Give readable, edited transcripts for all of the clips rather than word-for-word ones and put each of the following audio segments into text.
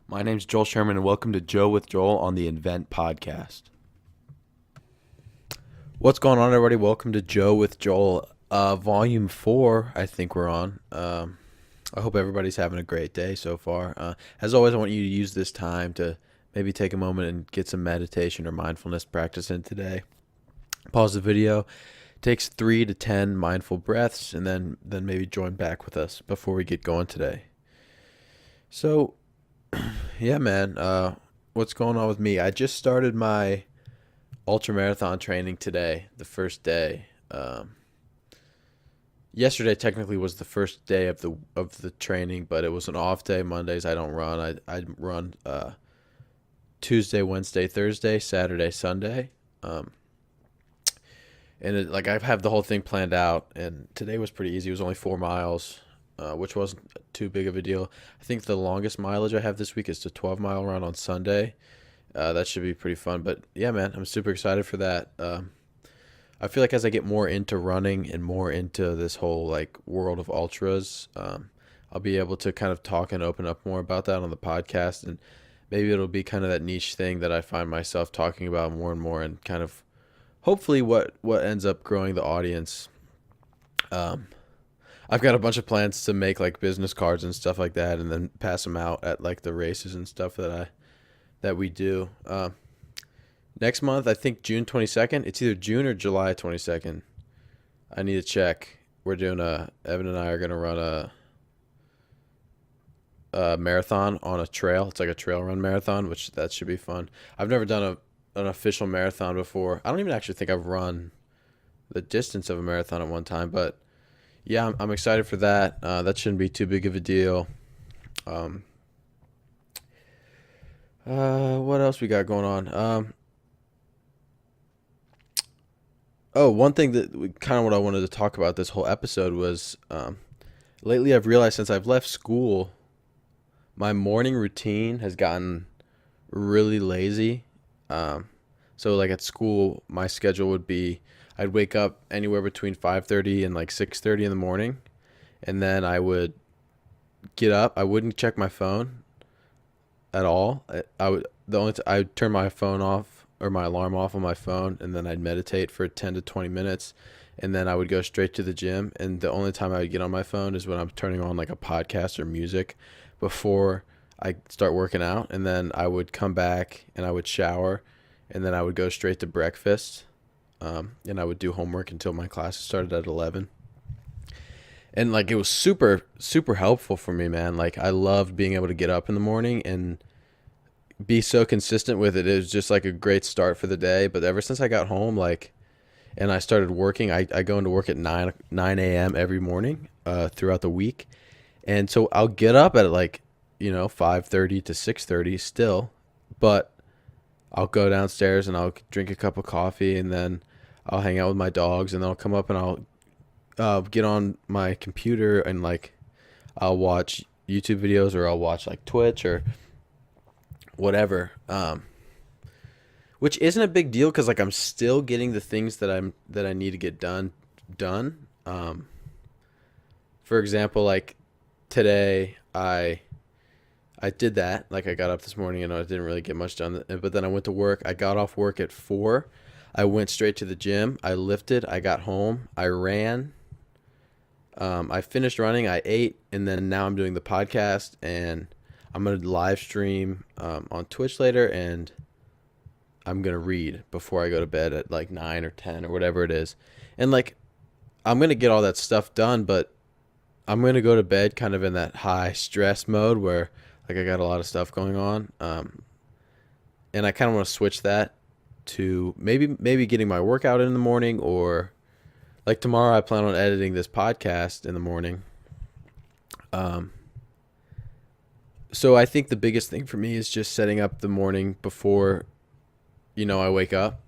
My name's Joel Sherman, and welcome to Joe with Joel on the Invent Podcast. What's going on, everybody? Welcome to Joe with Joel, Volume 4, I think we're on. I hope everybody's having a great day so far. As always, I want you to use this time to maybe take a moment and get some meditation or mindfulness practice in today. Pause the video, takes 3 to 10 mindful breaths, and then maybe join back with us before we get going today. So, yeah, man, what's going on with me? I just started my ultra marathon training today, the first day. Yesterday technically was the first day of the training, but it was an off day. Mondays I don't run. I run Tuesday, Wednesday, Thursday, Saturday, Sunday. And I have the whole thing planned out, and today was pretty easy. It was only 4 miles, which wasn't too big of a deal. I think the longest mileage I have this week is the 12-mile run on Sunday. That should be pretty fun. But yeah, man, I'm super excited for that. I feel like as I get more into running and more into this whole world of ultras, I'll be able to kind of talk and open up more about that on the podcast, and maybe it'll be kind of that niche thing that I find myself talking about more and more, and kind of hopefully what ends up growing the audience. I've got a bunch of plans to make business cards and stuff like that, and then pass them out at the races and stuff that we do. Next month, I think June 22nd. It's either June or July 22nd. I need to check. We're doing Evan and I are gonna run a marathon on a trail. It's like a trail run marathon, which that should be fun. I've never done an official marathon before. I don't even actually think I've run the distance of a marathon at one time, but yeah, I'm excited for that. That shouldn't be too big of a deal. What else we got going on? One thing that kind of what I wanted to talk about this whole episode was lately I've realized since I've left school, my morning routine has gotten really lazy. So at school, my schedule would be I'd wake up anywhere between 5:30 and 6:30 in the morning, and then I would get up. I wouldn't check my phone at all. I would turn my phone off or my alarm off on my phone, and then I'd meditate for 10 to 20 minutes, and then I would go straight to the gym. And the only time I would get on my phone is when I'm turning on a podcast or music before I start working out. And then I would come back and I would shower, and then I would go straight to breakfast. And I would do homework until my classes started at 11. And it was super, super helpful for me, man. I loved being able to get up in the morning and be so consistent with it. It was just a great start for the day. But ever since I got home, and I started working, I go into work at 9 a.m. every morning throughout the week. And so I'll get up at 5:30 to 6:30 still, but I'll go downstairs and I'll drink a cup of coffee, and then I'll hang out with my dogs, and then I'll come up and I'll get on my computer and I'll watch YouTube videos, or I'll watch Twitch or whatever. Which isn't a big deal because I'm still getting the things that I need to get done. For example, today I did that. I got up this morning and I didn't really get much done. But then I went to work. I got off work at 4. I went straight to the gym. I lifted. I got home. I ran. I finished running. I ate. And then now I'm doing the podcast. And I'm going to live stream on Twitch later. And I'm going to read before I go to bed at 9 or 10 or whatever it is. And I'm going to get all that stuff done. But I'm going to go to bed kind of in that high stress mode where I got a lot of stuff going on, and I kind of want to switch that to maybe getting my workout in the morning, or tomorrow I plan on editing this podcast in the morning. So I think the biggest thing for me is just setting up the morning before, I wake up.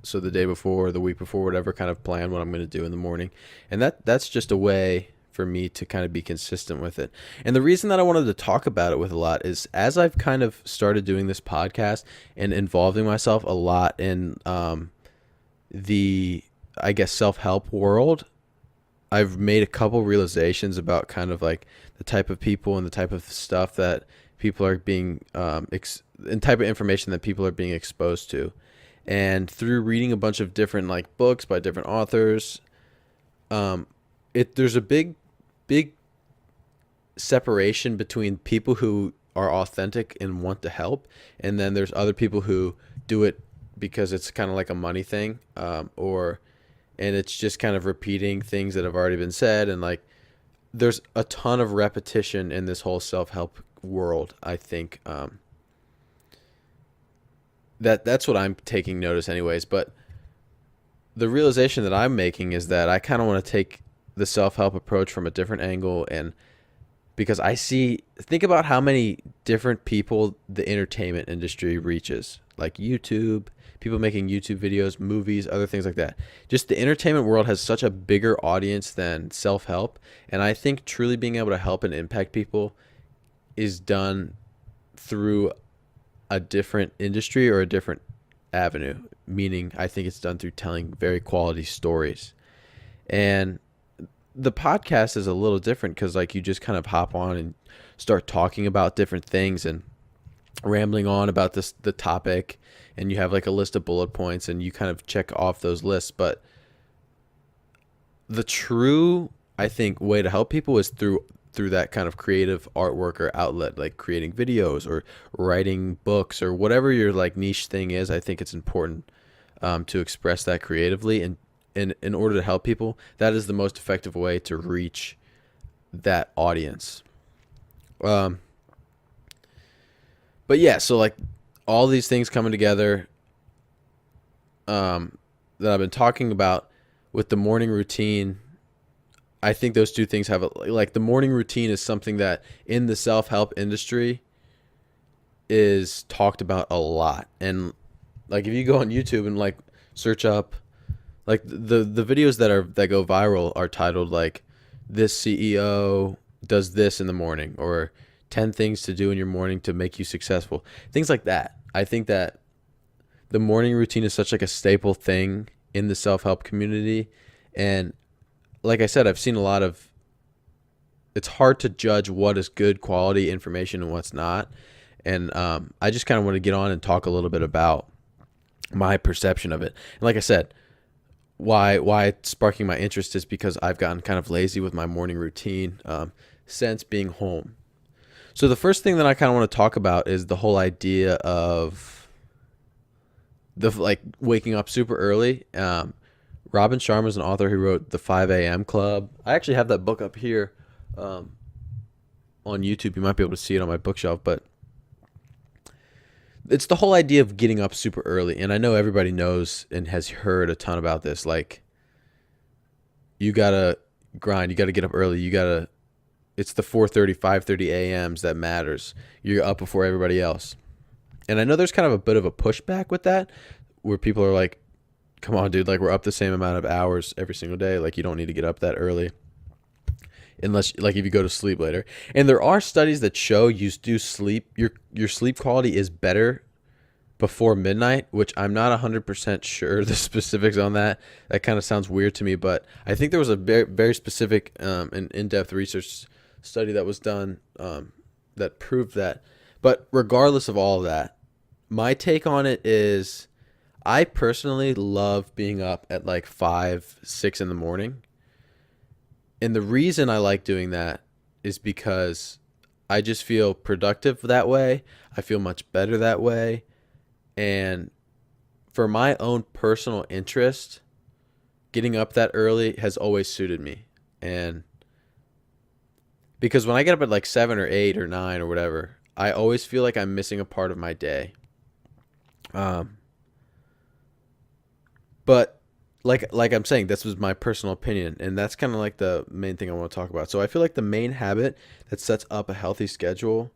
So the day before, or the week before, whatever, kind of plan what I'm going to do in the morning, and that's just a way for me to kind of be consistent with it. And the reason that I wanted to talk about it with a lot is as I've kind of started doing this podcast and involving myself a lot in the, I guess, self-help world, I've made a couple realizations about kind of the type of people and the type of stuff that people are being and type of information that people are being exposed to. And through reading a bunch of different like books by different authors, there's a big separation between people who are authentic and want to help, and then there's other people who do it because it's kind of like a money thing, and it's just kind of repeating things that have already been said, and like there's a ton of repetition in this whole self-help world. I think that's what I'm taking notice anyways. But the realization that I'm making is that I kind of want to take the self-help approach from a different angle, and because think about how many different people the entertainment industry reaches, like YouTube, people making YouTube videos, movies, other things like that. Just the entertainment world has such a bigger audience than self-help. And I think truly being able to help and impact people is done through a different industry or a different avenue, meaning I think it's done through telling very quality stories. And the podcast is a little different because like you just kind of hop on and start talking about different things and rambling on about the topic, and you have like a list of bullet points and you kind of check off those lists. But the true, I think, way to help people is through that kind of creative artwork or outlet, like creating videos or writing books or whatever your like niche thing is. I think it's important to express that creatively, and in order to help people, that is the most effective way to reach that audience. But yeah, so like all these things coming together that I've been talking about with the morning routine, I think those two things have like the morning routine is something that in the self-help industry is talked about a lot. And like if you go on YouTube and like search up like the videos that go viral are titled like this CEO does this in the morning, or 10 things to do in your morning to make you successful. Things like that. I think that the morning routine is such like a staple thing in the self-help community. And like I said, I've seen it's hard to judge what is good quality information and what's not. And I just kind of want to get on and talk a little bit about my perception of it. And like I said, why it's sparking my interest is because I've gotten kind of lazy with my morning routine since being home. So the first thing that I kind of want to talk about is the whole idea of the like waking up super early. Robin Sharma is an author who wrote the 5 a.m. Club. I actually have that book up here on YouTube. You might be able to see it on my bookshelf, but it's the whole idea of getting up super early. And I know everybody knows and has heard a ton about this. Like, you got to grind. You got to get up early. It's the 4:30, 5:30 a.m.s that matters. You're up before everybody else. And I know there's kind of a bit of a pushback with that, where people are like, come on, dude, like we're up the same amount of hours every single day. Like you don't need to get up that early unless like if you go to sleep later. And there are studies that show you do sleep, your sleep quality is better before midnight, which I'm not 100% sure the specifics on that. That kind of sounds weird to me, but I think there was a very, very specific and in-depth research study that was done that proved that. But regardless of all of that, my take on it is I personally love being up at like 5, 6 in the morning. And the reason I like doing that is because I just feel productive that way. I feel much better that way. And for my own personal interest, getting up that early has always suited me. And because when I get up at like 7 or 8 or 9 or whatever, I always feel like I'm missing a part of my day. But like I'm saying, this was my personal opinion, and that's kind of like the main thing I want to talk about. So I feel like the main habit that sets up a healthy schedule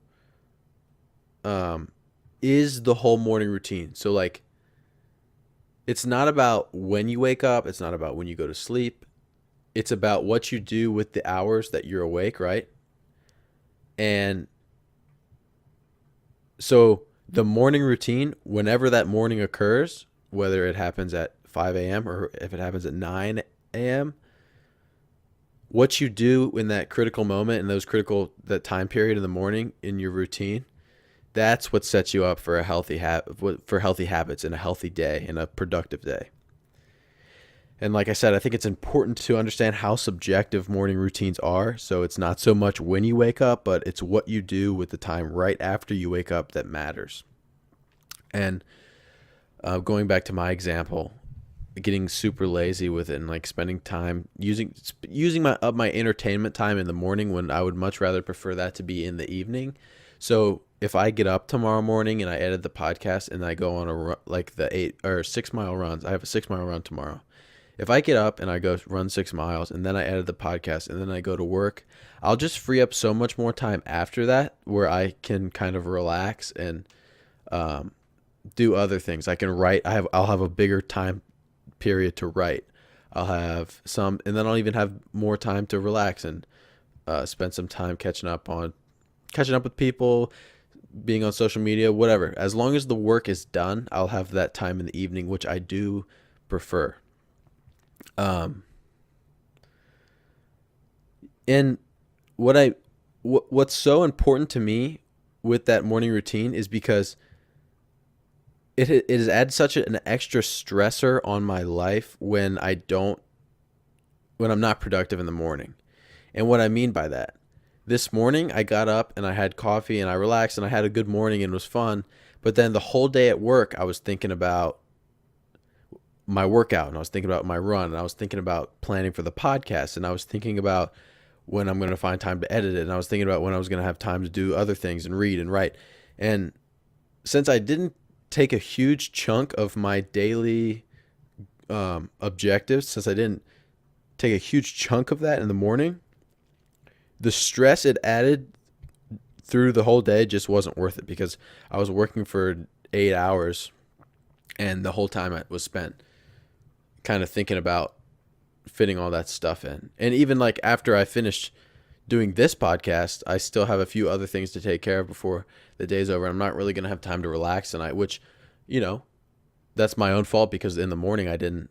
is the whole morning routine. So like, it's not about when you wake up. It's not about when you go to sleep. It's about what you do with the hours that you're awake, right? And so the morning routine, whenever that morning occurs, whether it happens at 5 a.m. or if it happens at 9 a.m., what you do in that critical moment, in that time period in the morning in your routine, That's what sets you up for a for healthy habits and a healthy day and a productive day. And like I said, I think it's important to understand how subjective morning routines are. So it's not so much when you wake up, but it's what you do with the time right after you wake up that matters. And going back to my example, getting super lazy with it and like spending time using my entertainment time in the morning when I would much rather prefer that to be in the evening. So if I get up tomorrow morning and I edit the podcast and I go on like the 8 or 6 mile runs, I have a 6 mile run tomorrow. If I get up and I go run 6 miles and then I edit the podcast and then I go to work, I'll just free up so much more time after that where I can kind of relax and do other things. I can write. I'll have a bigger time period to write. I'll have some, and then I'll even have more time to relax and spend some time catching up with people, being on social media, whatever. As long as the work is done, I'll have that time in the evening, which I do prefer. And what's so important to me with that morning routine is because it has added such an extra stressor on my life when I'm not productive in the morning. And what I mean by that, this morning I got up and I had coffee and I relaxed and I had a good morning and it was fun. But then the whole day at work, I was thinking about my workout and I was thinking about my run and I was thinking about planning for the podcast and I was thinking about when I'm going to find time to edit it and I was thinking about when I was going to have time to do other things and read and write. And since I didn't take a huge chunk of my daily objectives, since I didn't take a huge chunk of that in the morning, the stress it added through the whole day just wasn't worth it because I was working for 8 hours and the whole time I was spent kind of thinking about fitting all that stuff in. And even like after I finished doing this podcast, I still have a few other things to take care of before the day's over. I'm not really going to have time to relax tonight, which, that's my own fault because in the morning I didn't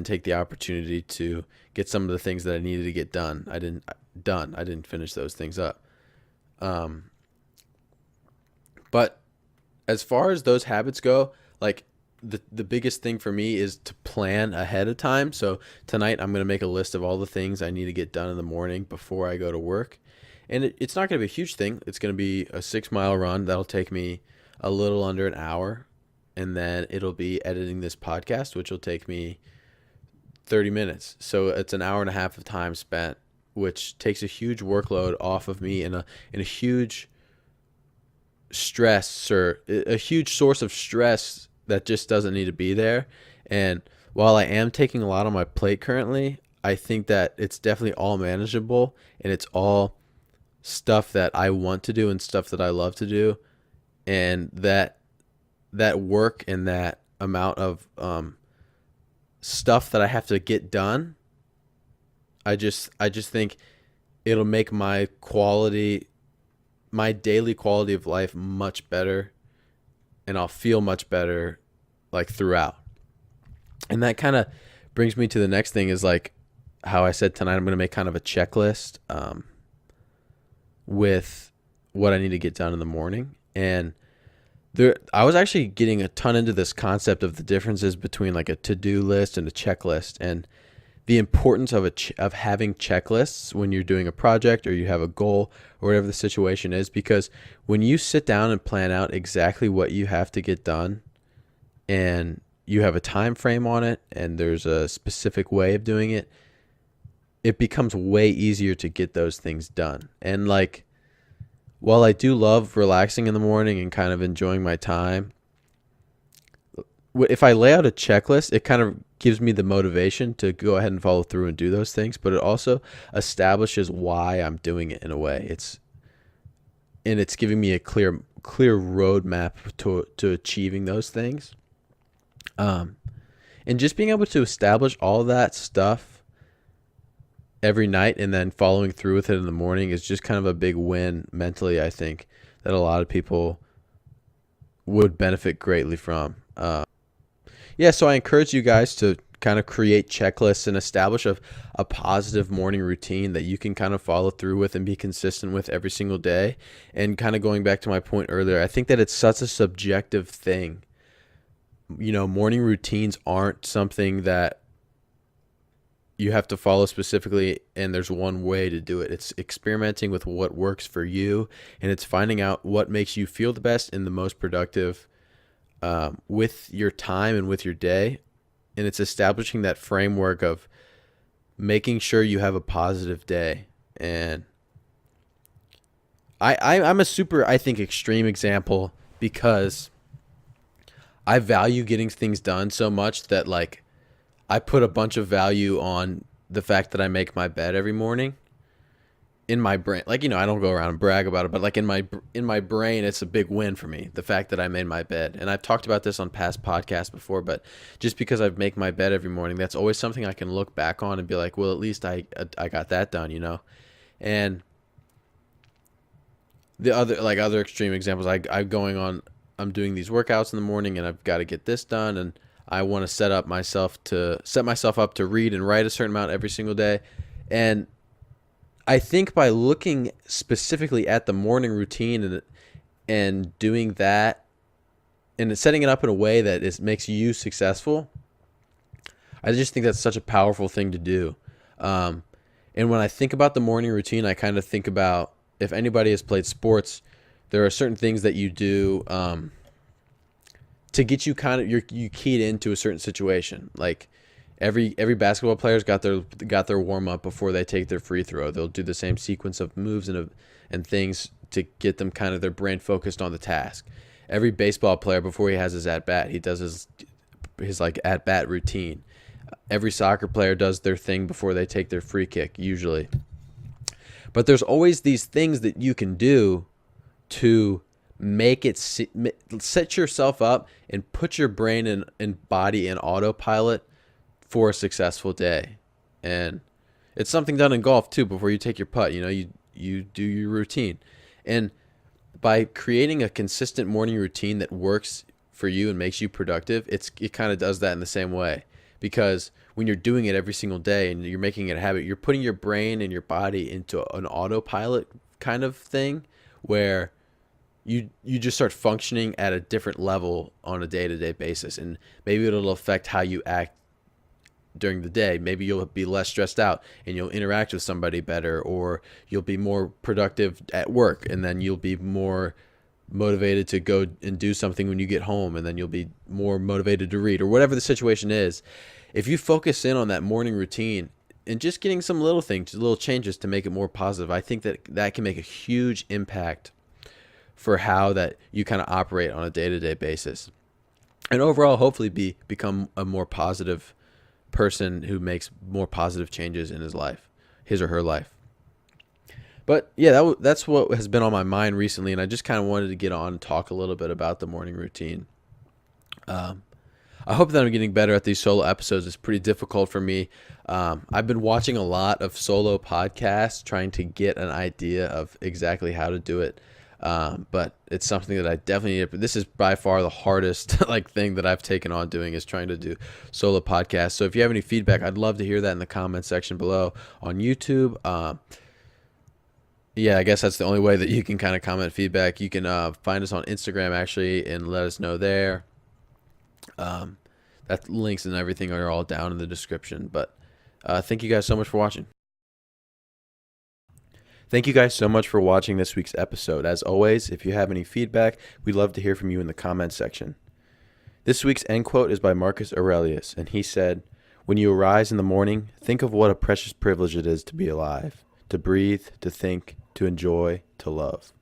take the opportunity to get some of the things that I needed to get done. I didn't finish those things up. But as far as those habits go, like the biggest thing for me is to plan ahead of time. So tonight I'm going to make a list of all the things I need to get done in the morning before I go to work. And it's not going to be a huge thing. It's going to be a 6 mile run. That'll take me a little under an hour. And then it'll be editing this podcast, which will take me 30 minutes. So it's an hour and a half of time spent, which takes a huge workload off of me and a huge stress or a huge source of stress that just doesn't need to be there. And while I am taking a lot on my plate currently, I think that it's definitely all manageable and it's all stuff that I want to do and stuff that I love to do. And that work and that amount of stuff that I have to get done, I just think it'll make my daily quality of life much better, and I'll feel much better like throughout. And that kind of brings me to the next thing is like how I said tonight I'm going to make kind of a checklist with what I need to get done in the morning. And I was actually getting a ton into this concept of the differences between like a to-do list and a checklist, and the importance of having checklists when you're doing a project or you have a goal or whatever the situation is. Because when you sit down and plan out exactly what you have to get done, and you have a time frame on it, and there's a specific way of doing it, it becomes way easier to get those things done. And like, while I do love relaxing in the morning and kind of enjoying my time, if I lay out a checklist, it kind of gives me the motivation to go ahead and follow through and do those things, but it also establishes why I'm doing it in a way. It's giving me a clear roadmap to achieving those things. And just being able to establish all that stuff every night and then following through with it in the morning is just kind of a big win mentally, I think, that a lot of people would benefit greatly from. So I encourage you guys to kind of create checklists and establish a positive morning routine that you can kind of follow through with and be consistent with every single day. And kind of going back to my point earlier, I think that it's such a subjective thing. Morning routines aren't something that you have to follow specifically and there's one way to do it. It's experimenting with what works for you, and it's finding out what makes you feel the best and the most productive with your time and with your day. And it's establishing that framework of making sure you have a positive day. And I'm a super, I think, extreme example because I value getting things done so much that like I put a bunch of value on the fact that I make my bed every morning in my brain. Like, I don't go around and brag about it, but like in my brain, it's a big win for me, the fact that I made my bed. And I've talked about this on past podcasts before, but just because I make my bed every morning, that's always something I can look back on and be like, well, at least I got that done. And the other extreme examples, I'm doing these workouts in the morning and I've got to get this done, and I want to set myself up to read and write a certain amount every single day. And I think by looking specifically at the morning routine and doing that and setting it up in a way that makes you successful, I just think that's such a powerful thing to do. And when I think about the morning routine, I kind of think about, if anybody has played sports, there are certain things that you do to get you you keyed into a certain situation. Like every basketball player's got their warm up before they take their free throw. They'll do the same sequence of moves and things to get them kind of their brain focused on the task. Every baseball player, before he has his at bat, he does his like at bat routine. Every soccer player does their thing before they take their free kick usually. But there's always these things that you can do to make it set yourself up and put your brain and body in autopilot for a successful day. And it's something done in golf too. Before you take your putt, you do your routine. And by creating a consistent morning routine that works for you and makes you productive, it kind of does that in the same way. Because when you're doing it every single day and you're making it a habit, you're putting your brain and your body into an autopilot kind of thing where you just start functioning at a different level on a day-to-day basis. And maybe it'll affect how you act during the day. Maybe you'll be less stressed out and you'll interact with somebody better, or you'll be more productive at work, and then you'll be more motivated to go and do something when you get home, and then you'll be more motivated to read, or whatever the situation is. If you focus in on that morning routine and just getting some little things, little changes to make it more positive, I think that can make a huge impact for how that you kind of operate on a day-to-day basis, and overall hopefully become a more positive person who makes more positive changes in his or her life. But yeah, that's what has been on my mind recently, and I just kind of wanted to get on and talk a little bit about the morning routine. I hope that I'm getting better at these solo episodes. It's pretty difficult for me. I've been watching a lot of solo podcasts, trying to get an idea of exactly how to do it. But it's something that I definitely need. This is by far the hardest thing that I've taken on doing, is trying to do solo podcasts. So if you have any feedback, I'd love to hear that in the comments section below on YouTube. Yeah, I guess that's the only way that you can kind of comment feedback. You can find us on Instagram actually and let us know there. That links and everything are all down in the description. But thank you guys so much for watching. Thank you guys so much for watching this week's episode. As always, if you have any feedback, we'd love to hear from you in the comments section. This week's end quote is by Marcus Aurelius, and he said, "When you arise in the morning, think of what a precious privilege it is to be alive, to breathe, to think, to enjoy, to love."